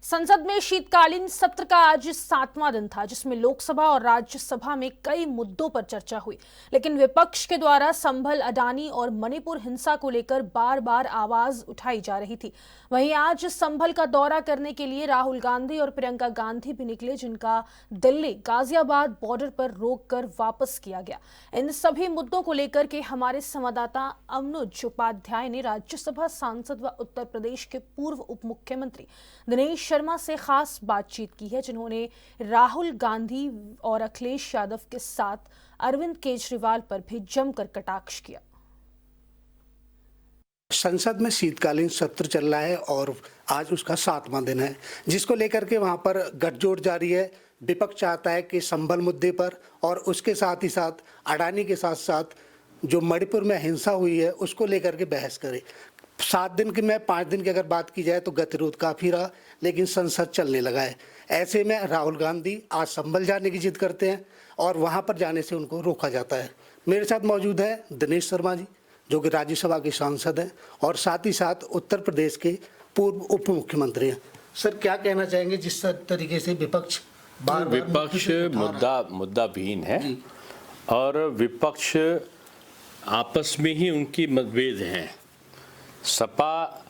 संसद में शीतकालीन सत्र का आज 7वां दिन था, जिसमें लोकसभा और राज्यसभा में कई मुद्दों पर चर्चा हुई। लेकिन विपक्ष के द्वारा संभल, अडानी और मणिपुर हिंसा को लेकर बार बार आवाज उठाई जा रही थी। वहीं आज संभल का दौरा करने के लिए राहुल गांधी और प्रियंका गांधी भी निकले, जिनका दिल्ली गाजियाबाद बॉर्डर पर रोककर वापस किया गया। इन सभी मुद्दों को लेकर के हमारे संवाददाता अनुज उपाध्याय ने राज्यसभा सांसद व उत्तर प्रदेश के पूर्व उप मुख्यमंत्री दिनेश शर्मा से खास बातचीत की है, जिन्होंने राहुल गांधी और अखिलेश यादव के साथ अरविंद केजरीवाल पर भी जमकर कटाक्ष किया। संसद में शीतकालीन सत्र चल रहा है और आज उसका 7वां दिन है, जिसको लेकर के वहां पर गठजोड़ जारी है। विपक्ष चाहता है कि संभल मुद्दे पर और उसके साथ ही साथ अडानी के साथ साथ जो मणिपुर में हिंसा हुई है उसको लेकर के बहस करे। 7 दिन की में 5 दिन की अगर बात की जाए तो गतिरोध काफ़ी रहा, लेकिन संसद चलने लगा है। ऐसे में राहुल गांधी आज संभल जाने की जिद करते हैं और वहां पर जाने से उनको रोका जाता है। मेरे साथ मौजूद है दिनेश शर्मा जी, जो कि राज्यसभा के सांसद हैं और साथ ही साथ उत्तर प्रदेश के पूर्व उप मुख्यमंत्री हैं। सर, क्या कहना चाहेंगे जिस तरीके से विपक्ष विपक्ष मुद्दाविहीन है और विपक्ष आपस में ही उनकी मतभेद हैं। सपा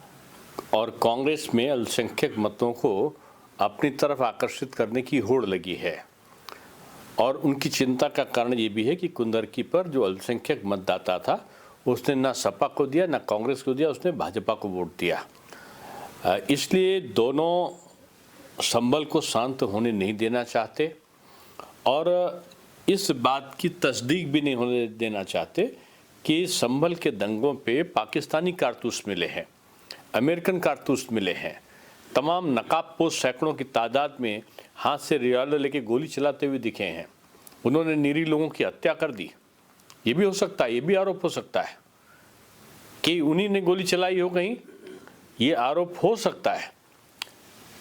और कांग्रेस में अल्पसंख्यक मतों को अपनी तरफ आकर्षित करने की होड़ लगी है और उनकी चिंता का कारण ये भी है कि कुंदरकी पर जो अल्पसंख्यक मतदाता था उसने ना सपा को दिया ना कांग्रेस को दिया, उसने भाजपा को वोट दिया। इसलिए दोनों संभल को शांत होने नहीं देना चाहते और इस बात की तस्दीक भी नहीं होने देना चाहते कि संभल के दंगों पे पाकिस्तानी कारतूस मिले हैं, अमेरिकन कारतूस मिले हैं। तमाम नकाबपोश सैकड़ों की तादाद में हाथ से रिवॉल्वर लेके गोली चलाते हुए दिखे हैं। उन्होंने निरीह लोगों की हत्या कर दी। ये भी हो सकता है, ये भी आरोप हो सकता है कि उन्हीं ने गोली चलाई हो कहीं, ये आरोप हो सकता है।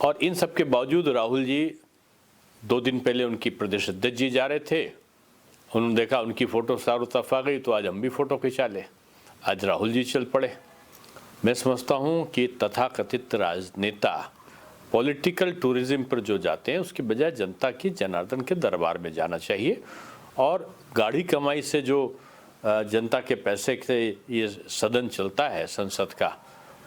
और इन सब के बावजूद राहुल जी 2 दिन पहले उनकी प्रदेश अध्यक्ष जी जा रहे थे, उन्होंने देखा उनकी फ़ोटो चारों तरफ आ गई तो आज हम भी फ़ोटो खिंचा ले, आज राहुल जी चल पड़े। मैं समझता हूँ कि तथाकथित राजनेता पॉलिटिकल टूरिज्म पर जो जाते हैं उसके बजाय जनता की जनार्दन के दरबार में जाना चाहिए और गाढ़ी कमाई से जो जनता के पैसे से ये सदन चलता है संसद का,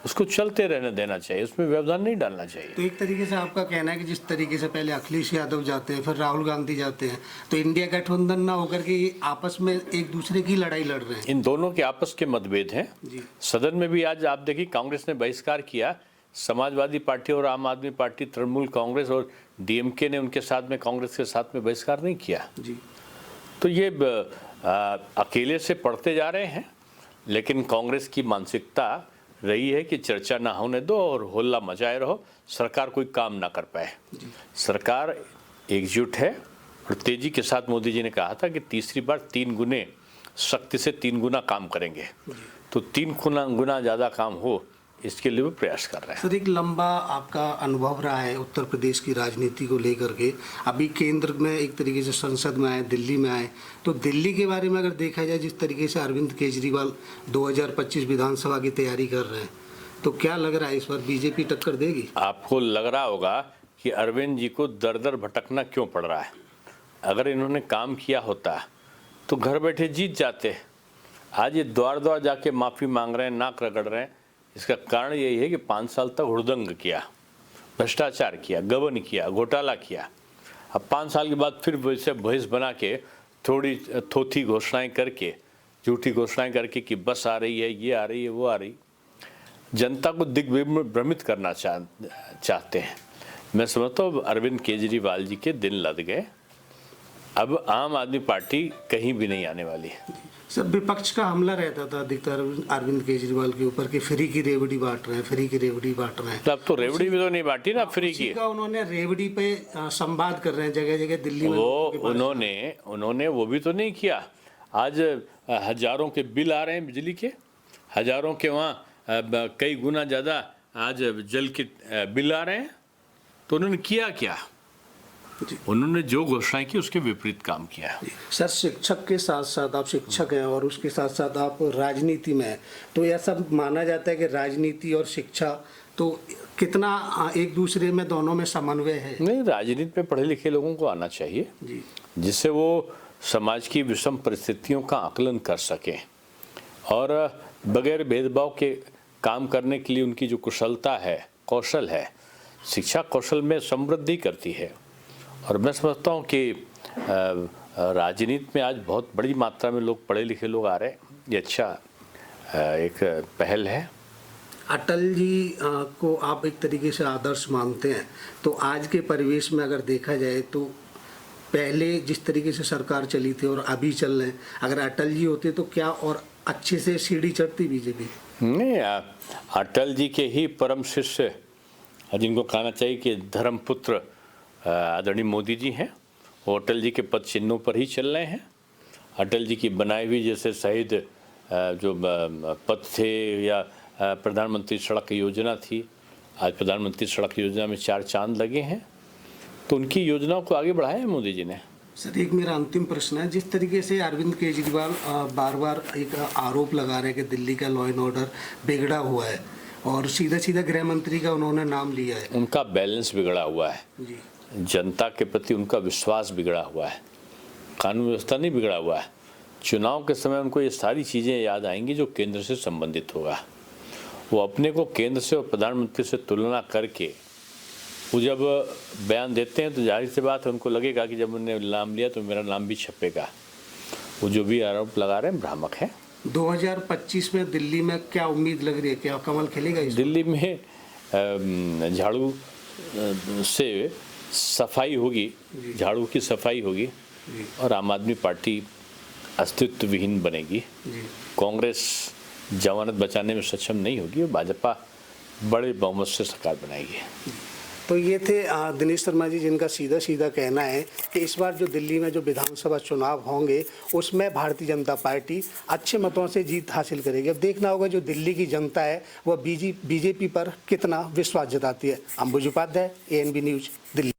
उसको चलते रहने देना चाहिए, उसमें व्यवधान नहीं डालना चाहिए। तो एक तरीके से आपका कहना है कि जिस तरीके से पहले अखिलेश यादव जाते हैं, फिर राहुल गांधी जाते हैं, तो इंडिया गठबंधन ना होकर के आपस में एक दूसरे की लड़ाई लड़ रहे हैं। इन दोनों के आपस के मतभेद हैं। सदन में भी आज आप देखिए कांग्रेस ने बहिष्कार किया, समाजवादी पार्टी और आम आदमी पार्टी, तृणमूल कांग्रेस और डीएमके ने उनके साथ में, कांग्रेस के साथ में बहिष्कार नहीं किया। तो ये अकेले से पढ़ते जा रहे हैं, लेकिन कांग्रेस की मानसिकता रही है कि चर्चा ना होने दो और होल्ला मचाए रहो, सरकार कोई काम ना कर पाए। सरकार एकजुट है और तेजी के साथ मोदी जी ने कहा था कि तीसरी बार 3 गुने शक्ति से 3 गुना काम करेंगे, तो 3 गुना ज़्यादा काम हो इसके लिए वो प्रयास कर रहे हैं। सर, एक लंबा आपका अनुभव रहा है उत्तर प्रदेश की राजनीति को लेकर के। अभी केंद्र में एक तरीके से संसद में आए, दिल्ली में आए, तो दिल्ली के बारे में अगर देखा जाए, जिस तरीके से अरविंद केजरीवाल 2025 विधानसभा की तैयारी कर रहे हैं, तो क्या लग रहा है इस बार बीजेपी टक्कर देगी? आपको लग रहा होगा कि अरविंद जी को दर दर भटकना क्यों पड़ रहा है। अगर इन्होंने काम किया होता तो घर बैठे जीत जाते। आज ये द्वार द्वार जाके माफ़ी मांग रहे हैं, नाक रगड़ रहे हैं। इसका कारण यही है कि 5 साल तक हुड़दंग किया, भ्रष्टाचार किया, गबन किया, घोटाला किया। अब 5 साल के बाद फिर वैसे भैंस बना के थोड़ी थोथी घोषणाएं करके, झूठी घोषणाएं करके कि बस आ रही है, ये आ रही है, वो आ रही, जनता को दिग्भ्रमित करना चाहते हैं। मैं समझता हूँ अरविंद केजरीवाल जी के दिन लद गए। अब आम आदमी पार्टी कहीं भी नहीं आने वाली है। सर, विपक्ष का हमला रहता था अधिकतर अरविंद केजरीवाल के ऊपर कि फ्री की रेवड़ी बांट रहे हैं, फ्री की रेवड़ी बांट रहे हैं। अब तो रेवड़ी भी तो नहीं बांटी ना, फ्री की का उन्होंने रेवड़ी पे संवाद कर रहे हैं जगह जगह दिल्ली में। उन्होंने वो भी तो नहीं किया। आज हजारों के बिल आ रहे हैं बिजली के, हजारों के वहाँ कई गुना ज़्यादा आज जल के बिल आ रहे हैं। तो उन्होंने किया क्या? उन्होंने जो घोषणाएं की उसके विपरीत काम किया। सर, शिक्षक के साथ साथ आप शिक्षक हैं और उसके साथ साथ आप राजनीति में हैं, तो यह सब माना जाता है कि राजनीति और शिक्षा तो कितना एक दूसरे में दोनों में समन्वय है? नहीं, राजनीति में पढ़े लिखे लोगों को आना चाहिए जी, जिससे वो समाज की विषम परिस्थितियों का आकलन कर सकें और बगैर भेदभाव के काम करने के लिए उनकी जो कुशलता है, कौशल है, शिक्षा कौशल में समृद्धि करती है। और मैं समझता हूँ कि राजनीति में आज बहुत बड़ी मात्रा में लोग पढ़े लिखे लोग आ रहे हैं, ये अच्छा एक पहल है। अटल जी को आप एक तरीके से आदर्श मानते हैं, तो आज के परिवेश में अगर देखा जाए तो पहले जिस तरीके से सरकार चली थी और अभी चल रहे हैं, अगर अटल जी होते तो क्या और अच्छे से सीढ़ी चढ़ती बीजेपी? नहीं, अटल जी के ही परम शिष्य जिनको कहना चाहिए कि धर्मपुत्र आदरणीय मोदी जी हैं, वो अटल जी के पद चिन्हों पर ही चल रहे हैं। अटल जी की बनाई हुई जैसे शहीद जो पद थे या प्रधानमंत्री सड़क योजना थी, आज प्रधानमंत्री सड़क योजना में 4 चांद लगे हैं, तो उनकी योजनाओं को आगे बढ़ाया है मोदी जी ने। सर, एक मेरा अंतिम प्रश्न है, जिस तरीके से अरविंद केजरीवाल बार बार एक आरोप लगा रहे हैं कि दिल्ली का लॉ एंड ऑर्डर बिगड़ा हुआ है और सीधा सीधा गृह मंत्री का उन्होंने नाम लिया है। उनका बैलेंस बिगड़ा हुआ है जी, जनता के प्रति उनका विश्वास बिगड़ा हुआ है, कानून व्यवस्था नहीं बिगड़ा हुआ है। चुनाव के समय उनको ये सारी चीज़ें याद आएंगी जो केंद्र से संबंधित होगा। वो अपने को केंद्र से और प्रधानमंत्री से तुलना करके वो जब बयान देते हैं तो जाहिर सी बात है उनको लगेगा कि जब उन्होंने नाम लिया तो मेरा नाम भी छपेगा। वो जो भी आरोप लगा रहे हैं भ्रामक है। 2025 में दिल्ली में क्या उम्मीद लग रही है, क्या कमल खिलेगा इस? दिल्ली में झाड़ू से सफाई होगी, झाड़ू की सफाई होगी और आम आदमी पार्टी अस्तित्व विहीन बनेगी। कांग्रेस जमानत बचाने में सक्षम नहीं होगी और भाजपा बड़े बहुमत से सरकार बनाएगी। तो ये थे दिनेश शर्मा जी, जिनका सीधा सीधा कहना है कि इस बार जो दिल्ली में जो विधानसभा चुनाव होंगे उसमें भारतीय जनता पार्टी अच्छे मतों से जीत हासिल करेगी। अब देखना होगा जो दिल्ली की जनता है वह बीजेपी पर कितना विश्वास जताती है। अंबुज उपाध्याय, ANB न्यूज़, दिल्ली।